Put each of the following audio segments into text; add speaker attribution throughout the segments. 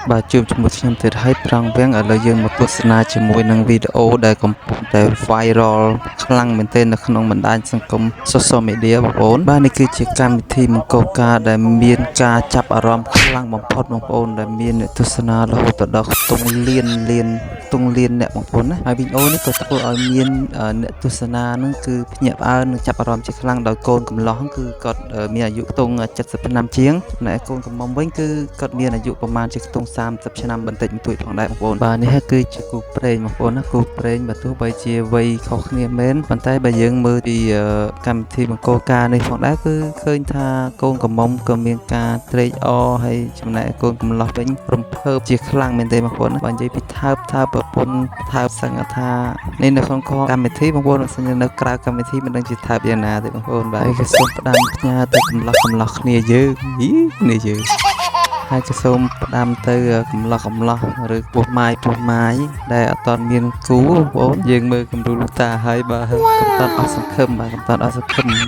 Speaker 1: bà chụp cho một xem thì thấy rằng vén ở lời dương một tuần sana chỉ mùi năng video để cầm để viral khăng mình tên là không mình đang sang công social media bằng ổn ba này cứ chỉ cam thì một câu ca để miên ca chập ở rom khăng bằng phật bằng ổn để miên tuần sana là hỗ trợ đọc tung liên nè bằng ổn á hai video này có tao ở miên nè tuần sana nó cứ nhập ơn chập ở rom chỉ khăng đầu côn cầm ló cứ còn miênอายุ tung 70 chiếng nè côn cầm mong vẫn cứ còn miênอายุ ประมาณ tung 30 ឆ្នាំបន្តិចបន្តួចផងដែរបងប្អូនបាទនេះគឺជាគូព្រេងបងប្អូនណាគូព្រេងបើទោះបីជាវ័យខុសគ្នាមែនប៉ុន្តែបើយើងមើលពីកម្មវិធីបង្គោលការនេះផងដែរគឺឃើញថាកូនកំមុំក៏មានការត្រេកអរហើយចំណែកកូនកំឡោះវិញរំភើបជាខ្លាំងមែនទេបងប្អូនបើនិយាយពីថើបប្រពន្ធថើបសង្ឃថានេះនៅក្នុងកម្មវិធីបងប្អូនសញ្ញានៅក្រៅកម្មវិធីមិនដឹងជាថើបយ៉ាងណាទេបងប្អូនបាទហើយក៏សូមផ្ដាំផ្ញើទៅកំឡោះគ្នាយើងនេះយើងហើយក៏សូមផ្ដាំទៅកំឡោះឬពោះម៉ាយដែលអត់តមានគូបងប្អូនយើងមើលគំរូលោកតាហើយបាទកំតត់អស់សង្ឃឹម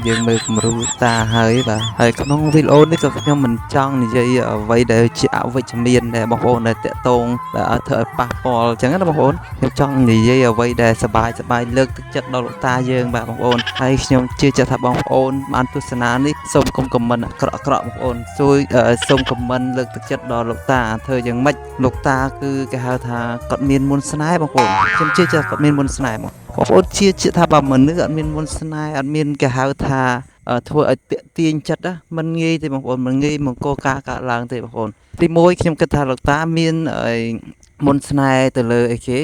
Speaker 1: យើងមើលគំរូលោកតាហើយបាទហើយក្នុងវីដេអូនេះក៏ខ្ញុំមិនចង់និយាយអ្វីដែលជាអវិជ្ជមានដែរបងប្អូនដែលតាក់ទងដែលឲ្យធ្វើឲ្យប៉ះពាល់អញ្ចឹងណាបងប្អូនខ្ញុំចង់និយាយអ្វីដែលសប្បាយលើកទឹកចិត្តដល់លោកតាយើងបាទបងប្អូនហើយខ្ញុំជឿជាក់ថាបងប្អូនបានទស្សនានេះសូមកុំខមមិនអាក្រក់បងប្អូនសូមខមមិនលើកទឹកចិត្តដល់លោកតាធ្វើយ៉ាងម៉េចលោកតាគឺគេហៅថាគាត់មានមន្តស្នេហ៍បងប្អូនខ្ញុំជឿថាគាត់មានមន្តស្នេហ៍បងប្អូនជឿថាបើមនុស្សអត់មានមន្តស្នេហ៍អត់មានគេហៅថាធ្វើឲ្យតាក់ទាញចិត្តណាមិនងាយទេបងប្អូនមិនងាយមង្គលការកើតឡើងទេបងប្អូនទី1ខ្ញុំគិតថាលោកតាមានមន្តស្នេហ៍ទៅលើអីគេ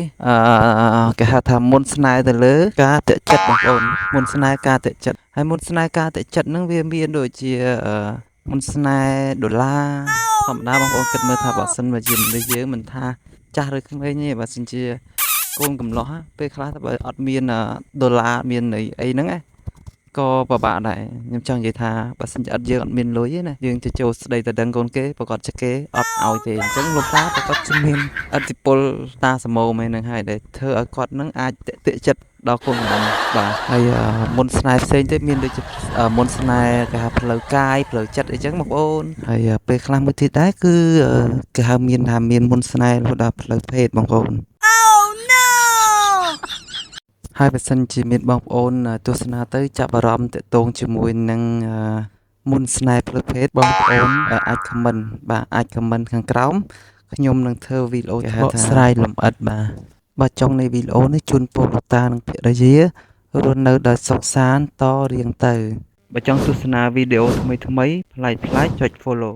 Speaker 1: គេហៅថាមន្តស្នេហ៍ទៅលើការតាក់ចិត្តបងប្អូនមន្តស្នេហ៍ការតាក់ចិត្តហើយមន្តស្នេហ៍ការតាក់ចិត្តហ្នឹងវាមានដូចជាមន្តស្នេហ៍ដុល្លារធម្មតាបងប្អូនគិតមើលថាបើសិនមកជាមនុស្សយើងមិនថាចាស់ឬក្មេងទេបើសិនជាកូនកំឡោះពេលខ្លះតែបើអត់មានដុល្លារមានអីហ្នឹងក៏ពិបាកដែរខ្ញុំចង់និយាយថាបើសិនជាអត់យើងអត់មានលុយទេណាយើងទៅចូលស្ដីទៅដឹងកូនគេប្រកាសជាគេអត់ឲ្យទេអញ្ចឹងលោកតាប្រកាសជាមានឥទ្ធិពលតាសមោមែនហ្នឹងហើយដែលធ្វើឲ្យគាត់ហ្នឹងអាចតាក់ចិត្តដល់កូនកំឡុងបាទហើយមុនស្នេហ៍ផ្សេងទៀតមានដូចជាមុនស្នេហ៍គេហៅផ្លូវកាយផ្លូវចិត្តអីចឹងបងប្អូនហើយពេលខ្លះមួយទៀតដែរគឺគេហៅមានមុនស្នេហ៍រហូតដល់ផ្លូវភេទបងប្អូនហើយបើសិនជាមានបងប្អូនទស្សនាទៅចាប់អារម្មណ៍តាក់ទងជាមួយនឹងមុនស្នេហ៍ផ្លូវភេទបងប្អូនអាចខមមិនអាចខមមិនខាងក្រោមខ្ញុំនឹងធ្វើវីដេអូគេហៅថាស្រ័យលំអិតបាទចុងនៃវីដេអូនេះជូនពរលោកតានិងភរិយារស់នៅដោយសុខសាន្តតរៀងទៅបើចង់ទស្សនាវីដេអូថ្មីប្លែកចុច follow